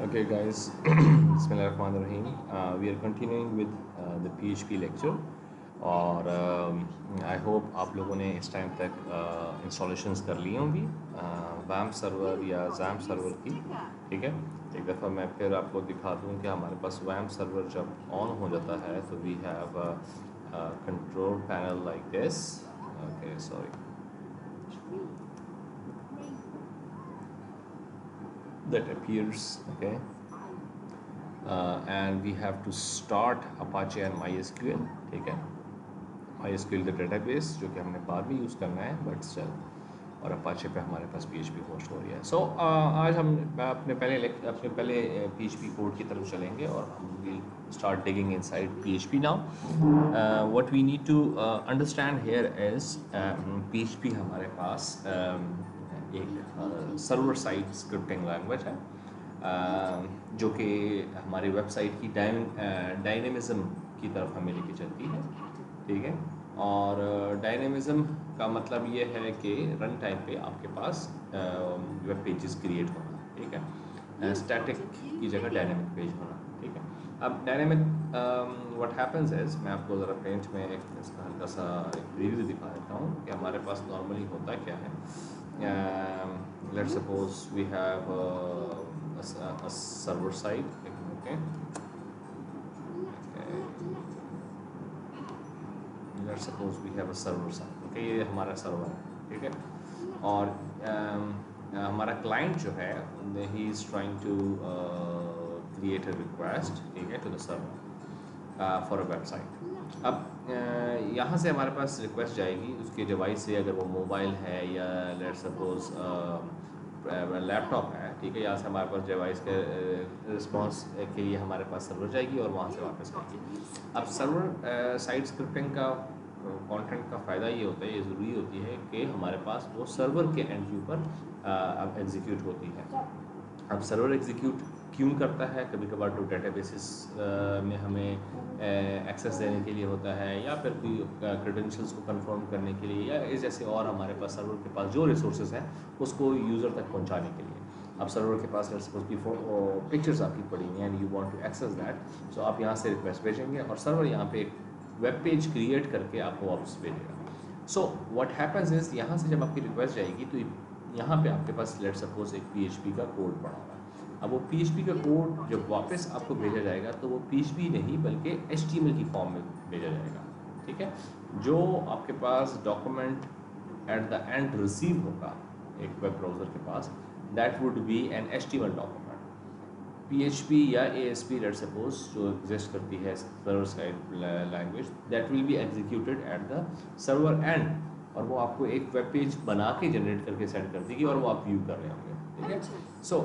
Okay, guys, Bismillahirrahmanirrahim. We are continuing with the PHP lecture और I hope आप लोगों ने इस टाइम तक इंस्टॉलेशंस कर ली होंगी वैम्प सर्वर या जैम्प सर्वर की। ठीक है, एक दफ़ा मैं फिर आपको दिखा दूं कि हमारे पास वैम्प सर्वर जब ऑन हो जाता है तो we have control panel like this. Okay, sorry, that appears, okay, and we have to start Apache and MySQL। ठीक है, MySQL the database जो कि हमने बाद में यूज़ करना है बट स्टिल, और Apache पे हमारे पास PHP होस्ट हो रही है। सो आज हम अपने पहले PHP कोड की तरफ चलेंगे और हम will start digging inside PHP now. What we need to understand here is PHP हमारे पास एक सर्वर साइड स्क्रिप्टिंग लैंग्वेज है जो कि हमारी वेबसाइट की डायनेमिज्म की तरफ हमें लेके चलती है। ठीक है, और डायनेमिज्म का मतलब ये है कि रन टाइम पे आपके पास वेब पेजेस क्रिएट होना। ठीक है, स्टैटिक की जगह डायनेमिक पेज होना। ठीक है, अब डायनेमिक व्हाट हैपेंस इज, मैं आपको ज़रा पेंट में इसका हल्का सा एक प्रीव्यू दिखा देता हूँ कि हमारे पास नॉर्मली होता क्या है। Let's suppose we have a server side। okay, let's suppose we have a server side। okay, ये हमारा सर्वर है। ठीक है, और हमारा क्लाइंट जो है he is trying to create a request, ठीक है, to the server for a website. अब यहाँ से हमारे पास रिक्वेस्ट जाएगी उसके डिवाइस से, अगर वो मोबाइल है या लेट्स सपोज लैपटॉप है। ठीक है, यहाँ से हमारे पास डिवाइस के रिस्पॉन्स के लिए हमारे पास सर्वर जाएगी और वहाँ से वापस आएगी। अब सर्वर साइड स्क्रिप्टिंग का कंटेंट का फ़ायदा ये होता है, ये ज़रूरी होती है कि हमारे पास वो सर्वर के एंड के ऊपर अब एग्जीक्यूट होती है। अब सर्वर एग्जीक्यूट क्यों करता है? कभी कभार तो डेटाबेसेस में हमें एक्सेस देने के लिए होता है, या फिर कोई क्रेडेंशियल्स को कंफर्म करने के लिए, या इस जैसे और हमारे पास सर्वर के पास जो रिसोर्सेज हैं उसको यूज़र तक पहुंचाने के लिए। अब सर्वर के पास लेट्स सपोज की पिक्चर्स आपकी पड़ी हुई हैं and you want to access that, so आप यहाँ से रिक्वेस्ट भेजेंगे और सर्वर यहाँ पे एक वेब पेज क्रिएट करके आपको वापस भेजेगा। सो व्हाट हैपेंस इज, यहाँ से जब आपकी रिक्वेस्ट जाएगी तो यहाँ पे आपके पास लेट्स सपोज एक PHP का कोड पड़ा हुआ है। अब वो PHP का कोड जब वापस आपको भेजा जाएगा तो वो PHP नहीं बल्कि HTML की फॉर्म में भेजा जाएगा। ठीक है, जो आपके पास document at the end receive होगा एक वेब ब्राउज़र के पास, that would be an HTML document. PHP या ASP लेट्स सपोज जो एग्जिस्ट करती है server side language, that will be executed at the server end, और वो आपको एक वेब पेज बना के जनरेट करके सेंड कर देगी और वो आप व्यू कर रहे होंगे। ठीक है, सो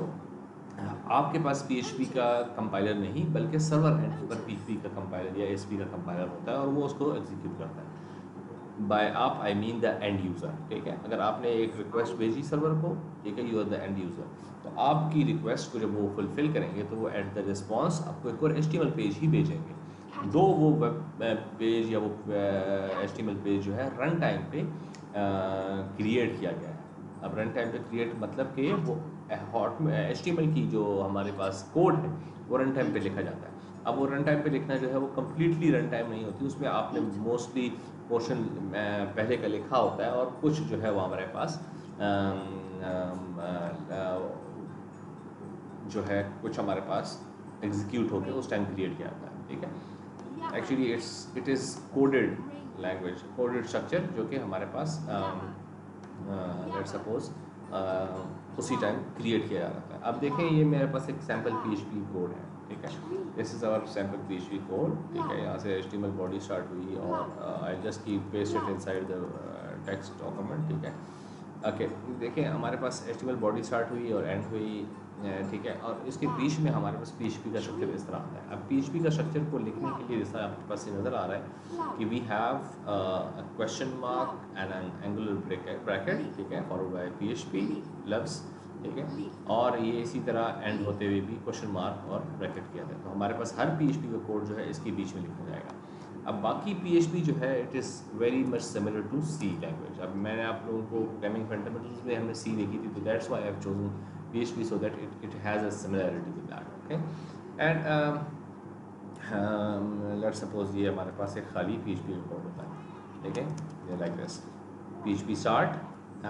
आपके पास PHP का कंपाइलर नहीं बल्कि सर्वर एंड पर PHP का कंपाइलर या ASP का कंपाइलर होता है और वो उसको एग्जीक्यूट करता है। बाय आप I mean the end user. ठीक है, अगर आपने एक रिक्वेस्ट भेजी सर्वर को, ठीक है, you are the end user, तो आपकी रिक्वेस्ट को जब वो फुलफ़िल करेंगे तो वो एट द रिस्पॉन्स आपको एक और HTML पेज ही भेजेंगे। दो वो वेब पेज या वो HTML पेज जो है रन टाइम पे क्रिएट किया गया है। अब रन टाइम पे क्रिएट मतलब कि वो HTML की जो हमारे पास कोड है वो रन टाइम पे लिखा जाता है। अब वो रन टाइम पे लिखना जो है वो कम्प्लीटली रन टाइम नहीं होती, उसमें आपने मोस्टली पोर्शन पहले का लिखा होता है और कुछ जो है वो हमारे पास जो है कुछ हमारे पास एग्जीक्यूट होकर उस टाइम क्रिएट किया जाता है। ठीक है, actually it is coded language, coded structure जो कि हमारे पास लेट्स सपोज उसी टाइम क्रिएट किया जा रहा है। अब देखें, ये मेरे पास एक सैम्पल PHP कोड है। ठीक है, this is our sample PHP code. ठीक है, यहाँ से HTML बॉडी स्टार्ट हुई और I just keep paste it inside the text document. ठीक है, ओके, देखें हमारे पास HTML बॉडी स्टार्ट हुई और एंड हुई। ठीक है, और इसके बीच में हमारे पास PHP का स्ट्रक्चर इस तरह आता है। अब PHP का स्ट्रक्चर को लिखने के लिए जैसा आपके पास ये नज़र आ रहा है कि we have a question mark and an angular bracket, ठीक है, फॉलोड बाय PHP लव्स। ठीक है, और ये इसी तरह एंड होते हुए भी क्वेश्चन मार्क और ब्रैकेट किया जाए, तो हमारे पास हर PHP का कोड जो है इसके बीच में लिखा जाएगा। अब बाकी PHP जो है it is very much similar to C language. अब मैंने आप लोगों को प्रोग्रामिंग फंडामेंटल्स में हमने C देखी थी, तो that's why I have chosen PHP so that it has a similarity with that. Okay, and let's suppose ये हमारे पास एक खाली PHP कोड होता है, ठीक है, ये like this PHP start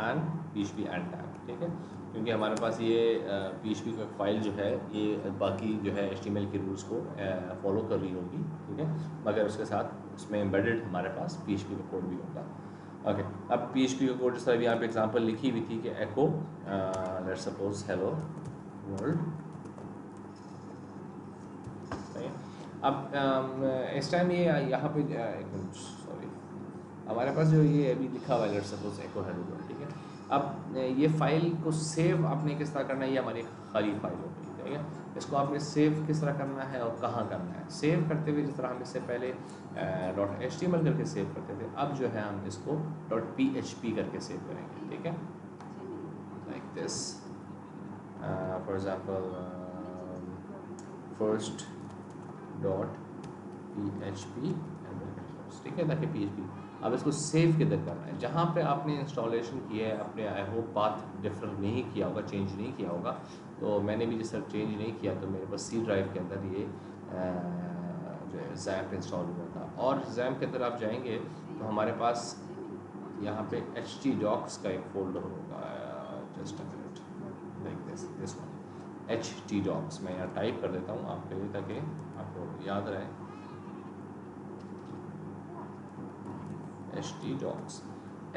and PHP end tag, ठीक है, क्योंकि हमारे पास ये PHP का फाइल जो है ये बाकी जो है HTML के रूल्स को फॉलो कर रही होगी, ठीक है, मगर उसके साथ उसमें एम्बेडेड हमारे पास PHP का कोड भी होगा। ओके, अब PHP का कोड जिस तरह भी यहाँ पे एग्जांपल लिखी हुई थी कि एको लेट्स सपोज हेलो वर्ल्ड। अब इस टाइम ये यहाँ पे एक मिनट सॉरी, हमारे पास जो ये अभी लिखा हुआ है let's suppose echo hello world, ठीक है। अब ये फाइल को सेव आपने किस तरह करना है, ये हमारी खाली फाइल होगी, ठीक है। इसको आपने सेव किस तरह करना है और कहाँ करना है। सेव करते हुए जिस तरह हम इससे पहले .html करके सेव करते थे, अब जो है हम इसको .php करके सेव करेंगे, ठीक है, like this for example first .php, ठीक है, ताकि PHP। अब इसको सेव किधर करना है, जहाँ पे आपने इंस्टॉलेशन किया है आपने आई होप पाथ डिफर नहीं किया होगा, चेंज नहीं किया होगा, तो मैंने भी जिस तरह चेंज नहीं किया तो मेरे पास C ड्राइव के अंदर ये जो है XAMPP इंस्टॉल हुआ था। और XAMPP के अंदर आप जाएंगे तो हमारे पास यहाँ पे htdocs का एक फोल्डर होगा, just a minute, like this one htdocs। मैं यहाँ टाइप कर देता हूँ आपके लिए ताकि आपको याद रहे,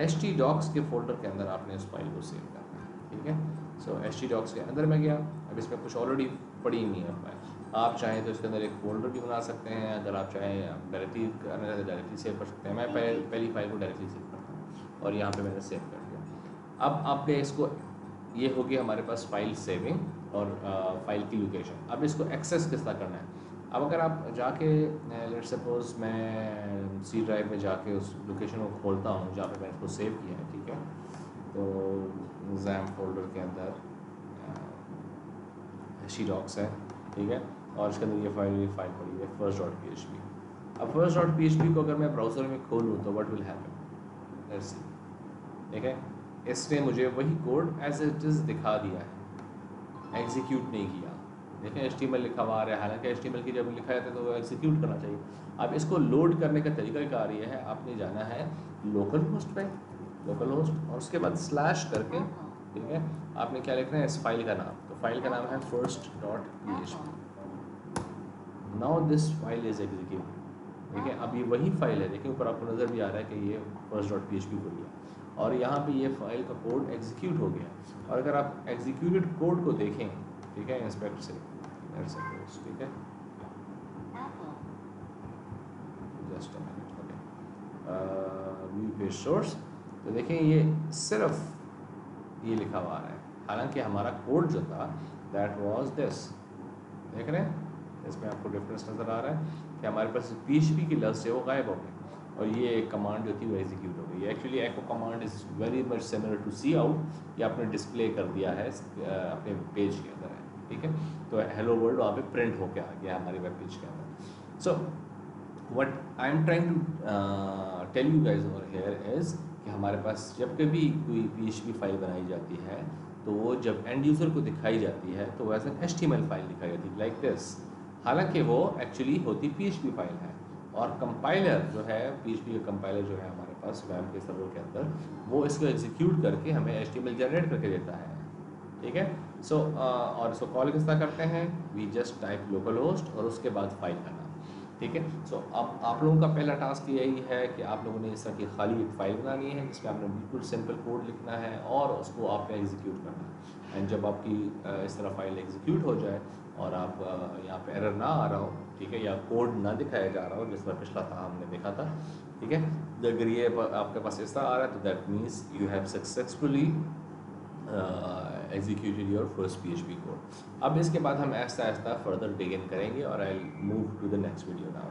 htdocs के फोल्डर के अंदर आपने इस फाइल को सेव करना है, ठीक है। सो htdocs के अंदर मैं गया, अब इसमें कुछ ऑलरेडी पड़ी हुई है फाइल, आप चाहें तो इसके अंदर एक फोल्डर भी बना सकते हैं, अगर आप चाहें आप डायरेक्टली करना चाहते डायरेक्टली सेव कर सकते हैं। मैं पहली फाइल को डायरेक्टली सेव करता हूँ और यहाँ पे मैंने सेव कर दिया। अब आपने इसको, ये होगी हमारे पास फाइल सेविंग और फाइल की लोकेशन। अब इसको एक्सेस किस तरह करना है, अब अगर आप जाके लेट्स सपोज मैं C ड्राइव में जाके उस लोकेशन को खोलता हूँ जहाँ पे मैंने इसको सेव किया है, ठीक है, तो XAMPP फोल्डर के अंदर htdocs है, ठीक है, और इसके अंदर ये फाइल पड़ी है first.php। अब first.php को अगर मैं ब्राउज़र में खोलूँ तो what will happen, let's see, ठीक है, इसने मुझे वही कोड एज इट इज़ दिखा दिया है, एग्जीक्यूट नहीं किया। देखें HTML लिखा हुआ आ रहा है, हालांकि HTML की जब लिखा जाता है तो वो एग्जीक्यूट करना चाहिए। अब इसको लोड करने का तरीका ये है, आपने जाना है लोकल होस्ट पे, लोकल होस्ट, और उसके बाद स्लैश करके, ठीक है, आपने क्या लिखना है इस फाइल का नाम, तो फाइल का नाम है first.php। Now this file is execute, ठीक है। अब ये वही फाइल है, देखिए ऊपर आपको नज़र भी आ रहा है कि ये first.php को लिया और यहाँ पे ये फाइल का कोड एग्जीक्यूट हो गया। और अगर आप एग्जीक्यूटेड कोड को देखें, ठीक है, इंस्पेक्ट से, ठीक है, just a minute, okay, view page source, तो देखें ये सिर्फ ये लिखा हुआ आ रहा है, हालांकि हमारा कोड जो था दैट वाज दिस, देख रहे हैं, इसमें आपको डिफरेंस नज़र आ रहा है कि हमारे पास PHP की लफ्ज़ है वो गायब हो गई और ये कमांड जो थी वो एग्जीक्यूट हो गई। Actually echo command is very much similar to cout, ये आपने डिस्प्ले कर दिया है अपने पेज के अंदर है, ठीक है, तो हेलो वर्ल्ड वहाँ पे प्रिंट होके आ गया हमारे वेब पेज के अंदर। So what I am trying to tell you guys over here is कि हमारे पास जब कभी कोई PHP फाइल बनाई जाती है तो वो जब एंड यूज़र को दिखाई जाती है तो वैसे HTML फाइल दिखाई जाती है लाइक दिस, हालांकि वो एक्चुअली होती PHP फाइल है। और कंपाइलर जो है PHP का कंपाइलर जो है हमारे पास वैम के सर्वर के अंदर, वो इसको एग्जीक्यूट करके हमें HTML जनरेट करके देता है, ठीक है। सो और इसको कॉल किस तरह करते हैं, we just type local host और उसके बाद फाइल का नाम, ठीक है। सो अब आप लोगों का पहला टास्क यही है कि आप लोगों ने इस तरह की खाली एक फ़ाइल बनानी है जिसमें आपने बिल्कुल सिंपल कोड लिखना है और उसको आपने एग्जीक्यूट करना है। एंड जब आपकी इस तरह फाइल एग्जीक्यूट हो जाए और आप यहाँ पे एरर ना आ रहा हो, ठीक है, या कोड ना दिखाया जा रहा हो जिस तरह पिछला था हमने देखा था, ठीक है, अगर ये आपके पास इस तरह आ रहा है तो that means you have successfully executed your first PHP code. अब इसके बाद हम ऐसा फर्दर डिग इन करेंगे और I move to the next video now.